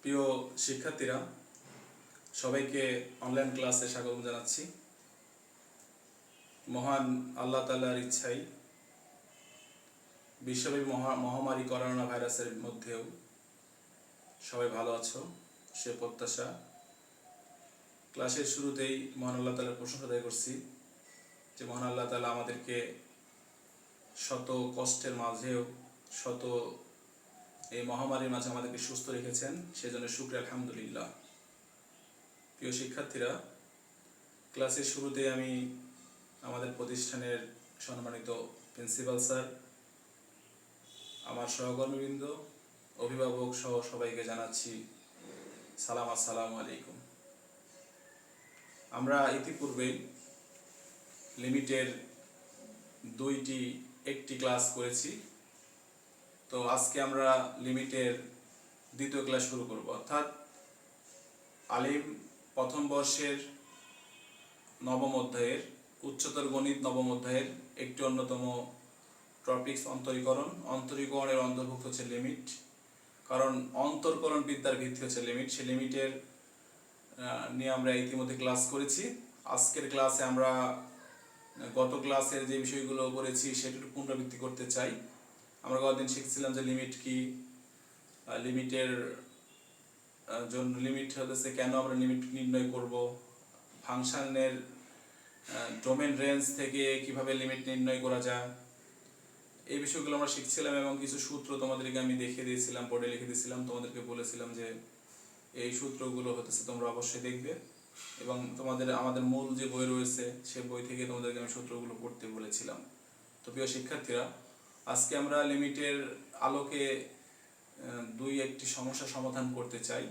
প্রিয় শিক্ষার্থীরা, সবাইকে অনলাইন ক্লাসে স্বাগত জানাচ্ছি। মহান আল্লাহ তাআলার ইচ্ছায় বিশ্বব্যাপী মহামারী করোনা ভাইরাসের মধ্যেও সবাই ভালো আছো সে প্রত্যাশা। ক্লাসের শুরুতেই মহান আল্লাহ তাআলার প্রশংসা আদায় করছি যে মহান আল্লাহ তাআলা আমাদেরকে শত কষ্টের মাঝেও শত এই মহামারীর মাঝে আমাদেরকে সুস্থ রেখেছেন, সেজন্য শুকরিয়া আলহামদুলিল্লাহ। প্রিয় শিক্ষার্থীরা, ক্লাসের শুরুতে আমি আমাদের প্রতিষ্ঠানের সম্মানিত প্রিন্সিপাল স্যার, আমার সহকর্মীবৃন্দ, অভিভাবক সহ সবাইকে জানাচ্ছি সালাম, আসসালামু আলাইকুম। আমরা ইতিপূর্বেই লিমিটের একটি ক্লাস করেছি, তো আজকে আমরা লিমিটের দ্বিতীয় ক্লাস শুরু করব, অর্থাৎ আলিম প্রথম বর্ষের নবম অধ্যায়ের উচ্চতর গণিত নবম অধ্যায়ের একটি অন্যতম টপিকস অন্তরীকরণের অন্তর্ভুক্ত হচ্ছে লিমিট। কারণ অন্তরকরণ বিদ্যার ভিত্তি হচ্ছে লিমিট। সেই লিমিটের নিয়ে আমরা ইতিমধ্যে ক্লাস করেছি। আজকের ক্লাসে আমরা গত ক্লাসের যে বিষয়গুলো করেছি সেটা একটু পুনরাবৃত্তি করতে চাই। আমরা গতদিন শিখছিলাম যে লিমিট কি, লিমিটের জন্য লিমিট হচ্ছে কেন আমরা লিমিট নির্ণয় করব, ফাংশনের ডোমেন রেঞ্জ থেকে কিভাবে লিমিট নির্ণয় করা যায়, এই বিষয়গুলো আমরা শিখছিলাম এবং কিছু সূত্র তোমাদেরকে আমি দেখিয়ে দিয়েছিলাম, বোর্ডে লিখে দিয়েছিলাম। তোমাদেরকে বলেছিলাম যে এই সূত্রগুলো হতেছে তোমরা অবশ্যই দেখবে এবং আমাদের মূল যে বই রয়েছে সে বই থেকে তোমাদেরকে আমি সূত্রগুলো পড়তে বলেছিলাম। তো প্রিয় শিক্ষার্থীরা, আজকে আমরা লিমিটের আলোকে একটি সমস্যা সমাধান করতে চাই।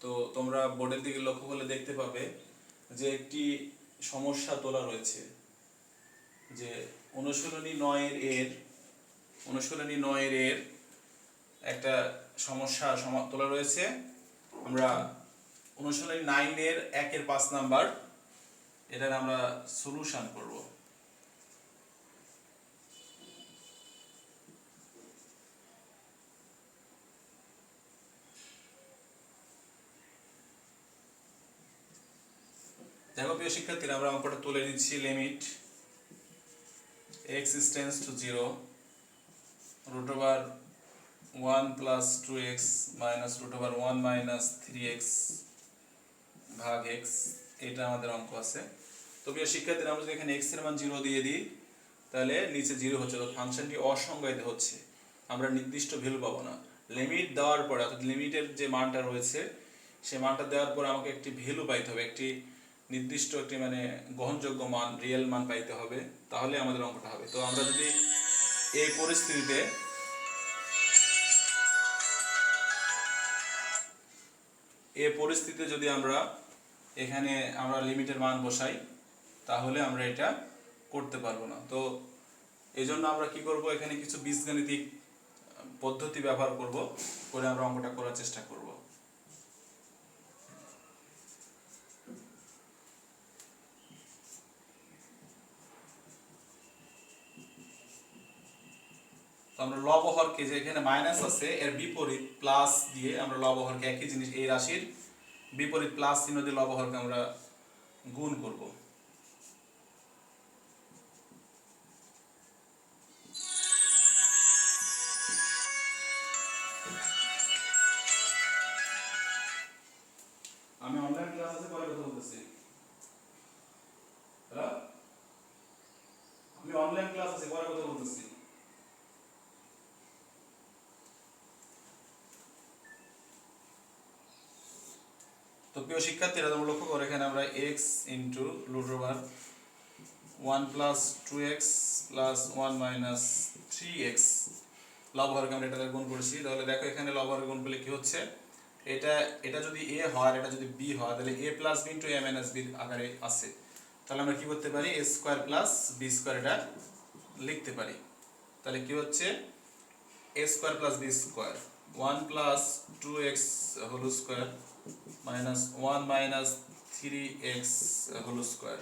তো তোমরা বোর্ডের দিকে লক্ষ্য করলে দেখতে পাবে যে একটি সমস্যা তোলা রয়েছে, যে অনুশীলনী 9 এর একটা সমস্যা তোলা রয়েছে। আমরা অনুশীলনী 9 এর 1 5 নাম্বার, এটার আমরা সলিউশন করব। দেখো প্রিয় শিক্ষার্থীরা, আমরা অঙ্কটা তুলে নিচ্ছি। Limit x tends to 0 √1 + 2x -√1 - 3x ভাগ x, এটা আমাদের অঙ্ক আছে। তো প্রিয় শিক্ষার্থীরা, আমরা যদি এখানে x এর মান 0 দিয়ে দিই তাহলে নিচে 0 হচ্ছে, তো ফাংশনটি অসংজ্ঞায়িত হচ্ছে, আমরা নির্দিষ্ট ভ্যালু পাবো না। লিমিট দেওয়ার পরে, অর্থাৎ লিমিটের যে মানটা রয়েছে সেই মানটা দেওয়ার পরে আমাকে একটি ভ্যালু পাইতে হবে, একটি নির্দিষ্ট একটি গ্রহণযোগ্য মান, রিয়েল মান পাইতে হবে, তাহলে আমাদের অঙ্কটা হবে। তো আমরা যদি এই পরিস্থিতিতে যদি আমরা এখানে লিমিটের মান বসাই তাহলে আমরা এটা করতে পারবো না। তো এই জন্য আমরা কি করব, এখানে কিছু বীজগাণিতিক পদ্ধতি ব্যবহার করে আমরা অঙ্কটা করার চেষ্টা করব। আমরা লবহরকে, যে এখানে মাইনাস আছে এর বিপরীত প্লাস দিয়ে আমরা লবহরকে, একই জিনিস এই রাশির বিপরীত প্লাস চিহ্ন দিয়ে লবহরকে আমরা গুণ করব। আমি অনলাইন ক্লাসে পরে কথা বলতেছি, আমি অনলাইন ক্লাস আছে পরে কথা বলতেছি। তো প্রিয় শিক্ষার্থীরা, তোমরা লক্ষ্য করো, এখানে আমরা x × √1 + 2x + 1 - 3x লবহরকে আমরা এটা গুণ করেছি। তাহলে দেখো এখানে লবহরের গুণ করলে কি হচ্ছে, এটা যদি a হয়, এটা যদি b হয়, তাহলে a + b × a - b আকারে আছে। তাহলে আমরা কি করতে পারি, a² + b² এটা লিখতে পারি। তাহলে কি হচ্ছে, a² + b² 1 + 2x² -1 - 3x²।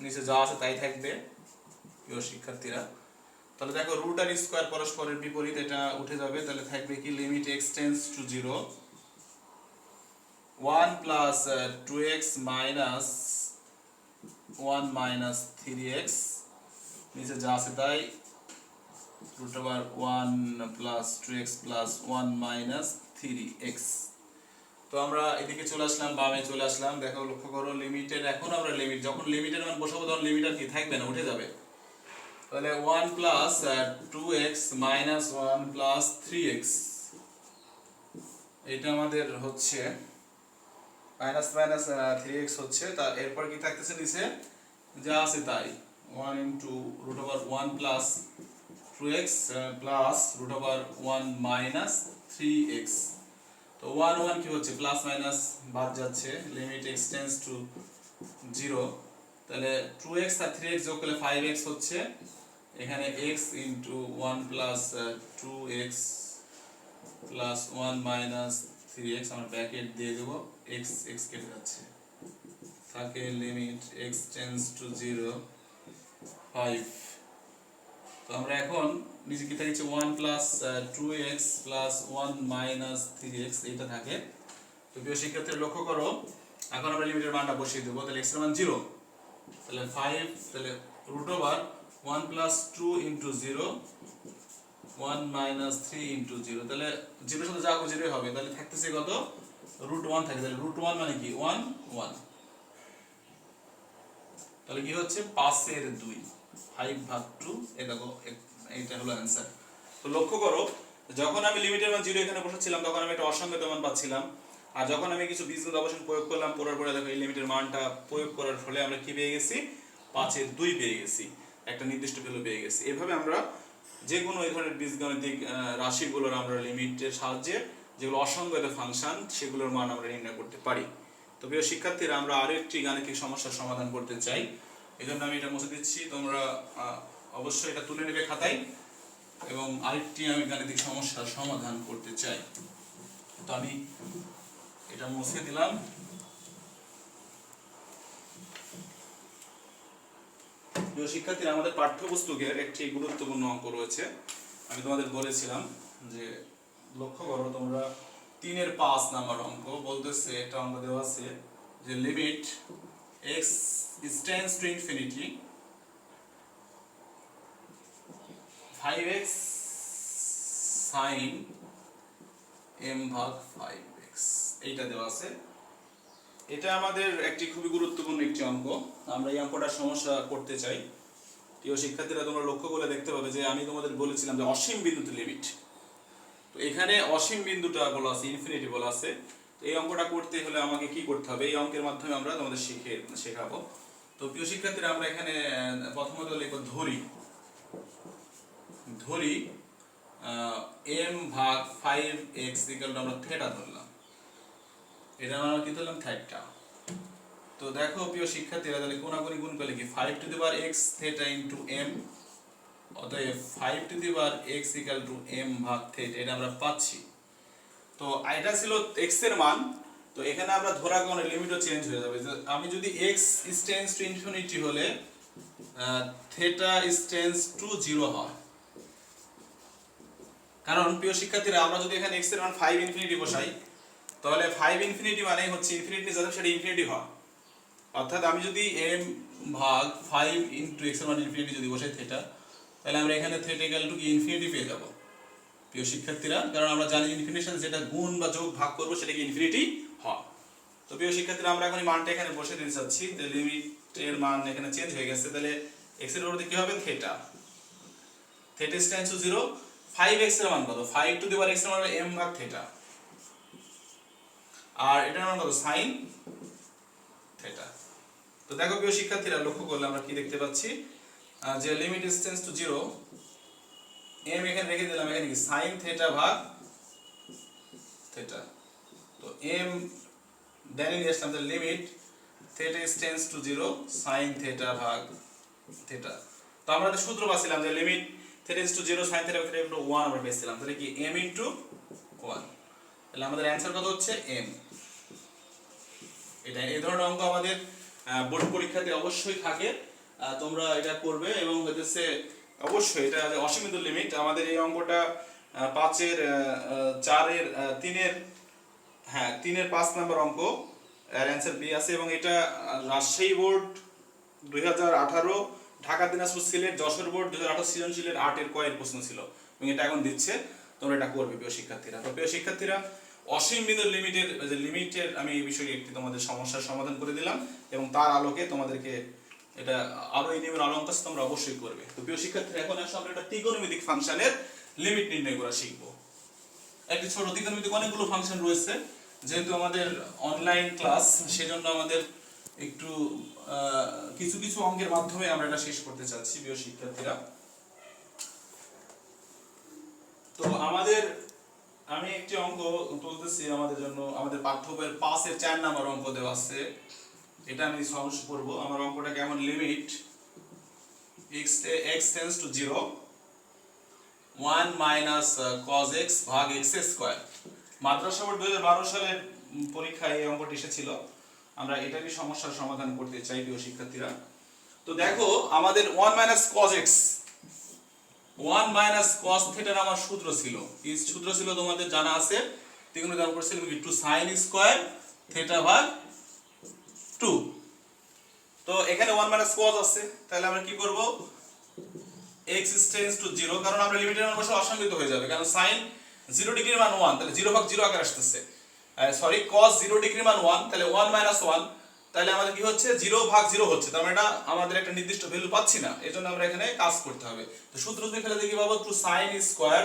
নিচে যা আছে তাই থাকবে প্রিয় শিক্ষার্থীরা। তাহলে দেখো রুট আর স্কয়ার পরস্পরের বিপরীত, এটা উঠে যাবে, তাহলে থাকবে কি limit x tends to 0 1 plus 2x minus 1 minus 3x, নিচে যা আছে তাই, root over 1 plus 2x plus 1 minus 3x। তো আমরা এদিকে চলে আসলাম, বামে চলে আসলাম, দেখো লক্ষ্য করো লিমিটের, এখন আমরা লিমিট যখন লিমিটের মান বসাবো তখন লিমিট আর কি থাকবে না, উঠে যাবে। তাহলে 1 plus 2x minus 1 plus 3x, এটা আমাদের হচ্ছে মাইনাস মাইনাস 3x হচ্ছে, তার এরপর কি থাকতেছে নিচে যা আছে তাই, 1 into root over 1 plus 2x plus root over 1 minus 3x। তো 1 1 কি হচ্ছে, প্লাস মাইনাস বাদ যাচ্ছে, লিমিট x টেন্ডস টু 0, তাহলে 2x আর 3x যোগ করলে 5x হচ্ছে, এখানে x into 1 plus 2x plus 1 minus 3x, আমরা ব্র্যাকেট দিয়ে দেব, x x কেটে যাচ্ছে, থাকে লিমিট x টেন্ডস টু 0 5। তো আমরা এখন নিচে কি থাকছে 1 plus 2x plus 1 minus 3x, এইটা থাকে। তো প্রিয় শিক্ষার্থীরা লক্ষ্য করো, এখন আমরা লিমিটের মানটা বসিয়ে দেবো, তাহলে x এর মান 0, তাহলে 5, তাহলে root over 1 plus 2 into 0 1 minus 3 into 0, তাহলে 0 সাথে যা হবে 0 হবে, তাহলে থাকতেছে কত, রুট 1 থাকে, তাহলে রুট 1 মানে কি 1 1, তাহলে কি হচ্ছে 5 এর 2, 5 ভাগ 2, এই দেখো এইটা হলো অ্যানসার। তো লক্ষ্য করো, যখন আমি লিমিটের মান 0 এখানে বসাচ্ছিলাম তখন আমি একটা অসংখ্য মান পাচ্ছিলাম, আর যখন আমি কিছু বীজগণিত অবস্থান প্রয়োগ করলাম, পড়ার পরে দেখো এই লিমিটের মানটা প্রয়োগ করার ফলে আমরা কি পেয়ে গেছি, 5 এর 2 পেয়ে গেছি, একটা নির্দিষ্ট ভ্যালু পেয়ে গেছি। এভাবে আমরা যে কোনো এই ধরনের বীজগণিতিক রাশিগুলোর আমরা লিমিটের সাহায্যে, যেগুলো অসংখ্য ফাংশন, সেগুলোর মান আমরা নির্ণয় করতে পারি। তো প্রিয় শিক্ষার্থীরা, আমরা আরো একটি গাণিতিক সমস্যার সমাধান করতে চাই, এই জন্য আমি এটা মুছে দিচ্ছি, তোমরা অবশ্যই এটা তুলে নেবে খাতায়, এবং আরেকটি আমি গাণিতিক সমস্যার সমাধান করতে চাই। তো আমি এটা মুছে দিলাম। প্রিয় শিক্ষার্থীরা, আমাদের পাঠ্যপুস্তকের একটি গুরুত্বপূর্ণ অঙ্ক রয়েছে, আমি তোমাদের বলেছিলাম যে লক্ষ্য করো তোমরা 3 এর 5 নাম্বার অঙ্ক বলতেছে, একটা অঙ্ক দেওয়া আছে যে limit x tends to infinity 5x sin m ভাগ 5x, এইটা দেওয়া আছে। এটা আমাদের একটি খুবই গুরুত্বপূর্ণ একটি অঙ্ক, আমরা এই অঙ্কটার সমস্যা করতে চাই। প্রিয় শিক্ষার্থীরা, তোমরা লক্ষ্য করে দেখতে পাবে যে আমি তোমাদের বলেছিলাম যে অসীম বিন্দুতে লিমিট, তো এখানে অসীম বিন্দুটা বলা আছে, ইনফিনিটি বলা আছে। তো এই অঙ্কটা করতে হলে আমাকে কি করতে হবে, এই অঙ্কের মাধ্যমে আমরা তোমাদের শেখাবো। তো প্রিয় শিক্ষার্থীরা, আমরা এখানে প্রথমত লিখব ধরি m ভাগ 5x ইকুয়াল টু আমরা থিটা ধরলাম, এটা আমরা কি ধরলাম, থিটা। তো দেখো প্রিয় শিক্ষার্থীরা, তাহলে কোনাকুনি গুণ করলে কি 5 to the power x theta into m, অতএব 5 to the power x equal to m ভাগ থিটা, এটা আমরা পাচ্ছি। তো এটা ছিল x এর মান, তো এখানে আমরা ধরা কোন লিমিটও চেঞ্জ হয়ে যাবে, যে আমি যদি x টেন্ডস টু ইনফিনিটি হলে থিটা টেন্ডস টু 0 হয়, কারণ প্রিয় শিক্ষার্থীরা, আমরা যদি এখানে x এর মান 5 ইনফিনিটি বসাই, তাহলে 5 ইনফিনিটি মানে হচ্ছে ইনফিনিটি যাতে সেটা ইনফিনিটি হয়, অর্থাৎ আমি যদি m ভাগ 5 ইনটু x এর মান ইনফিনিটি যদি বসাই থিটা, তাহলে আমরা এখানে থিটা ইকুয়াল টু ইনফিনিটি পেয়ে যাব প্রিয় শিক্ষার্থীরা, কারণ আমরা জানি ইনফিনিটির সাথে যেটা গুণ বা যোগ ভাগ করব সেটা কি ইনফিনিটি হয়। তো প্রিয় শিক্ষার্থীরা, আমরা এখন এই মানটা এখানে বসে দিতে চাচ্ছি, তো লিমিটের মান এখানে চেঞ্জ হয়ে গেছে, তাহলে x এর উপরে কি হবে, থিটা টেন্ডস টু 0, 5x এর মান কত, 5 টু দি পাওয়ার x এর মান m ভাগ থিটা, আর এটার মান কত, sin থিটা। তো দেখো প্রিয় শিক্ষার্থীরা, লক্ষ্য করলে আমরা কি দেখতে পাচ্ছি, যে লিমিট টেন্ডস টু 0, m এখানে রেখে দিলাম, এখানে কি sin থিটা ভাগ থিটা, তো m দেন নিয়ে আসলাম, তাহলে limit theta tends to 0 sin theta ভাগ থিটা। তো আমরা একটা সূত্র পাচ্ছিলাম যে limit theta tends to 0 sin theta ভাগ থিটা ইকুয়াল টু 1 আমরা পেয়েছিলাম, তাহলে কি m ইনটু 1, তাহলে আমাদের অ্যানসার কত হচ্ছে m। এটা এই ধরনের অঙ্ক আমাদের বোর্ড পরীক্ষাতে অবশ্যই থাকে, তোমরা এটা করবে, এবং হচ্ছে অবশ্যই এটা অসীমিত লিমিট। আমাদের এই অঙ্কটা 5-এর 4-এর 3-এর, হ্যাঁ 3-এর 5 নম্বর অঙ্ক, এর অ্যান্সার বি আছে। এবং এটা রাজশাহী বোর্ড 2018, ঢাকা দিনাজপুর সিলেট যশোর বোর্ড 2018 সৃজনশীলের 8-এর কয়ের প্রশ্ন ছিল এবং এটা এখন দিচ্ছে, তোমরা এটা করবে প্রিয় শিক্ষার্থীরা। তো প্রিয় শিক্ষার্থীরা, অসীম বিন্দু লিমিটের আমি এই বিষয়ে একটি তোমাদের সমস্যার সমাধান করে দিলাম এবং তার আলোকে তোমাদেরকে এটা আরো এই নিয়মের আলো অঙ্ক আছে, তোমরা অবশ্যই করবে। তো প্রিয় শিক্ষার্থীরা, এখন আসলে আমরা একটা ত্রিকোণমিতিক ফাংশনের লিমিট নির্ণয় করা শিখবো। একটি ছোট ত্রিকোণমিতিক অনেকগুলো ফাংশন রয়েছে, যেহেতু আমাদের অনলাইন ক্লাস সেজন্য আমাদের একটু কিছু কিছু অঙ্কের মাধ্যমে আমরা এটা শেষ করতে চাচ্ছি প্রিয় শিক্ষার্থীরা। তো আমাদের, আমি একটি অঙ্ক তুলতেছি আমাদের জন্য, আমাদের পাঠ্য বইয়ের 5-এর 4 নম্বর অঙ্ক দেওয়া আছে, এটা আমি সলভ করব। আমার অঙ্কটা কেমন, limit x tends to 0 1 minus cos x ভাগ x স্কয়ার। মাদ্রাসা বোর্ড 2012 সালের পরীক্ষায় এই অঙ্কটি এসেছিল, আমরা এটারই সমস্যার সমাধান করতে চাই প্রিয় শিক্ষার্থীরা। তো দেখো আমাদের 1 minus cos x, 1 minus cos থিটার আমার সূত্র ছিল, এই সূত্র ছিল তোমাদের জানা আছে, ত্রিকোণমিতিক অঙ্ক ছিল একটু sin স্কয়ার থিটা ভাগ 2। তো এখানে 1 মাইনাস cos আছে, তাহলে আমরা কি করব, x টেন্ডস টু 0, কারণ আমরা লিমিটের মান বসে অসংজ্ঞিত হয়ে যাবে, কারণ sin 0 ডিগ্রির মান 1, তাহলে 0 ভাগ 0 আকারে আসতেছে, সরি cos 0 ডিগ্রির মান 1, তাহলে 1 মাইনাস 1, তাহলে আমাদের কি হচ্ছে 0 ভাগ 0 হচ্ছে, তার মানে এটা আমাদের একটা নির্দিষ্ট ভ্যালু পাচ্ছি না, এজন্য আমরা এখানে কাজ করতে হবে। তো সূত্র যদি ফেলে দেখি পাবো টু sin স্কয়ার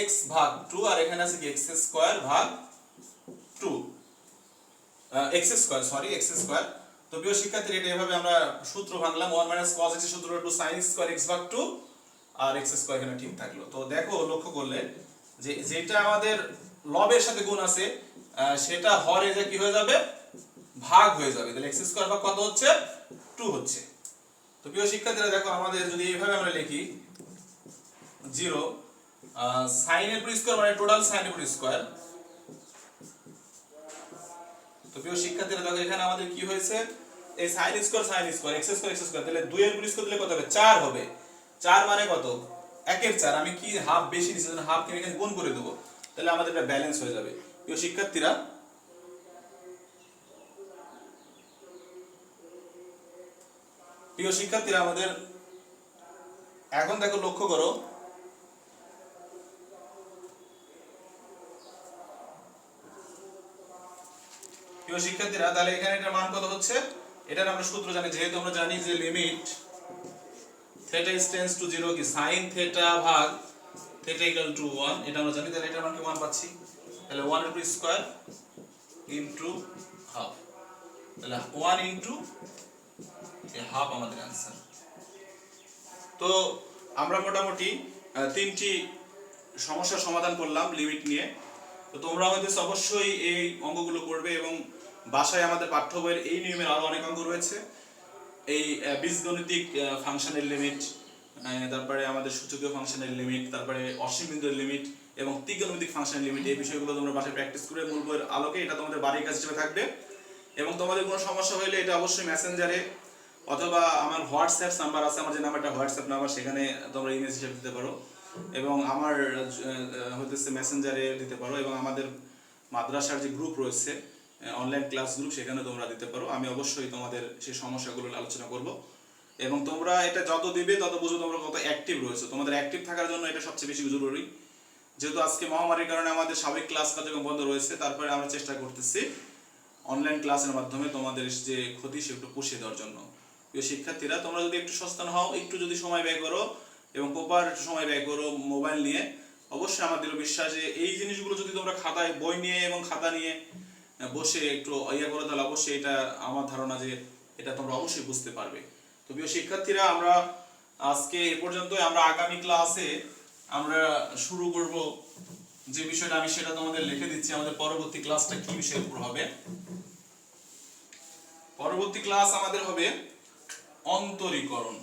x ভাগ 2, আর এখানে আছে কি x স্কয়ার ভাগ 2, x square, sorry x square. তো প্রিয় শিক্ষার্থীরা, এটা এভাবে আমরা সূত্র ভাঙলাম, 1 মাইনাস cos x এর সূত্র টু sin স্কয়ার x ভাগ 2, আর x স্কয়ার এখানে ঠিক থাকলো। তো দেখো লক্ষ্য করলে যে যেটা আমাদের লবের সাথে গুণ আছে সেটা হরে যে কি হয়ে যাবে, ভাগ হয়ে যাবে, তাহলে x স্কয়ার ভাগ কত হচ্ছে, 2 হচ্ছে। তো প্রিয় শিক্ষার্থীরা দেখো, আমাদের যদি এইভাবে আমরা লিখি 0 sin এর উপর স্কয়ার মানে টোটাল sin এর উপর স্কয়ার। তো প্রিয় শিক্ষার্থীরা দেখো, এখানে আমাদের কি হয়েছে, এই sin স্কয়ার x স্কয়ার, তাহলে 2 এর উপর স্কয়ার দিলে কত হবে, 4 হবে। 4 মানে কত, 1 এর 4, আমি কি হাফ বেশি নিছি, জন্য হাফ কে এখানে গুণ করে দেব, তাহলে আমাদের এটা ব্যালেন্স হয়ে যাবে। প্রিয় শিক্ষার্থীরা, আমাদের এখন দেখো লক্ষ্য করো, প্রিয় শিক্ষার্থীরা, তাহলে এখানে এটার মান কত হচ্ছে, এটার আমরা সূত্র জানি, যেহেতু আমরা জানি যে লিমিট থিটা টেন্ডস টু 0 কি sin থিটা ভাগ থিটা ইকুয়াল টু 1, এটা আমরা জানি, তাহলে এটার মান কি 1 পাচ্ছি, তাহলে 1 এর উপর স্কয়ার ইনটু হাফ, তাহলে 1 ইনটু হাফ আমাদের आंसर। তো আমরা মোটামুটি 3টি সমস্যার সমাধান করলাম লিমিট নিয়ে। তো তোমরা হয়তো অবশ্যই এই অঙ্কগুলো করবে এবং বাসায় আমাদের পাঠ্য বইয়ের এই নিয়মের আরো অনেক অঙ্ক রয়েছে, এই বীজগণিতিক ফাংশনের লিমিট, তারপরে আমাদের সূচকীয় ফাংশনের লিমিট, তারপরে অসীম বিন্দুর লিমিট এবং ত্রিকোণমিতিক ফাংশনের লিমিট, এই বিষয়গুলো তোমরা বাসায় প্র্যাকটিস করে মূল বইয়ের আলোকে এটা তোমাদের বাড়ির কাজ হিসেবে থাকবে। এবং তোমাদের কোনো সমস্যা হলে এটা অবশ্যই মেসেঞ্জারে অথবা আমার হোয়াটসঅ্যাপ নাম্বার আছে, আমার যে নাম্বারটা হোয়াটসঅ্যাপ নাম্বার, সেখানে তোমরা ইমেজ হিসেবে দিতে পারো এবং আমার হইতেছে মেসেঞ্জারে দিতে পারো, এবং আমাদের মাদ্রাসার যে গ্রুপ রয়েছে অনলাইন ক্লাস গ্রুপ, সেখানে তোমরা দিতে পারো। আমি অবশ্যই তোমাদের সেই সমস্যাগুলো আলোচনা করব এবং তোমরা এটা যত দিবে তত বুঝো তোমরা কত অ্যাক্টিভ রয়েছে। তোমাদের অ্যাক্টিভ থাকার জন্য এটা সবচেয়ে বেশি জরুরি, যেহেতু আজকে মহামারীর কারণে আমাদের স্বাভাবিক ক্লাস কার্যক্রম বন্ধ রয়েছে, তারপরে আমরা চেষ্টা করতেছি অনলাইন ক্লাসের মাধ্যমে তোমাদের যে ক্ষতি সেগুলো পুষিয়ে দেওয়ার জন্য। প্রিয় শিক্ষার্থীরা, তোমরা যদি একটু সচেতন হও, একটু যদি সময় ব্যয় করো এবং প্রপার সময় ব্যয় করো মোবাইল নিয়ে, অবশ্যই আমার দৃঢ় বিশ্বাস যে এই জিনিসগুলো যদি তোমরা খাতায় বই নিয়ে এবং খাতা নিয়ে বসে একটু ইয়ে করো, তাহলে অবশ্যই এটা আমার ধারণা যে এটা তোমরা অবশ্যই বুঝতে পারবে। তো প্রিয় শিক্ষার্থীরা, আমরা আজকে এ পর্যন্তই। আমরা আগামী ক্লাসে আমরা শুরু করব যে বিষয়টা, আমি সেটা তোমাদের লিখে দিচ্ছি। আমাদের পরবর্তী ক্লাসটা কি বিষয়ের উপর হবে, পরবর্তী ক্লাস আমাদের হবে অন্তরীকরণ।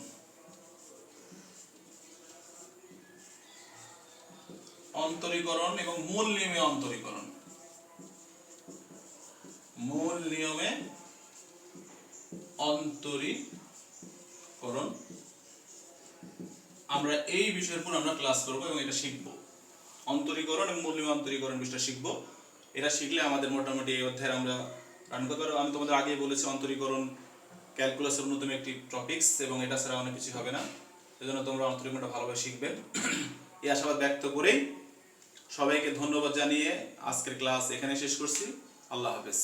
অন্তরীকরণ এবং মূল নিয়মে অন্তরীকরণ, মূল নিয়মে অন্তরীকরণ। আমরা এই বিষয়ের উপর আমরা ক্লাস করব এবং এটা শিখব। অন্তরীকরণ এবং মৌলিক অন্তরীকরণ বিষয়টা শিখব। এটা শিখলে আমাদের মোটামুটি এই অধ্যায়ে আমরা রান করতে পারবো। আমি তোমাদের আগেই বলেছি অন্তরীকরণ ক্যালকুলাসের অন্যতম একটি টপিকস এবং এটা ছাড়া অনেক কিছু হবে না। সেজন্য তোমরা অন্তরীকরণটা ভালোভাবে শিখবে এই আশাবাদ ব্যক্ত করেই সবাইকে ধন্যবাদ জানিয়ে আজকের ক্লাস এখানে শেষ করছি। আল্লাহ হাফেজ।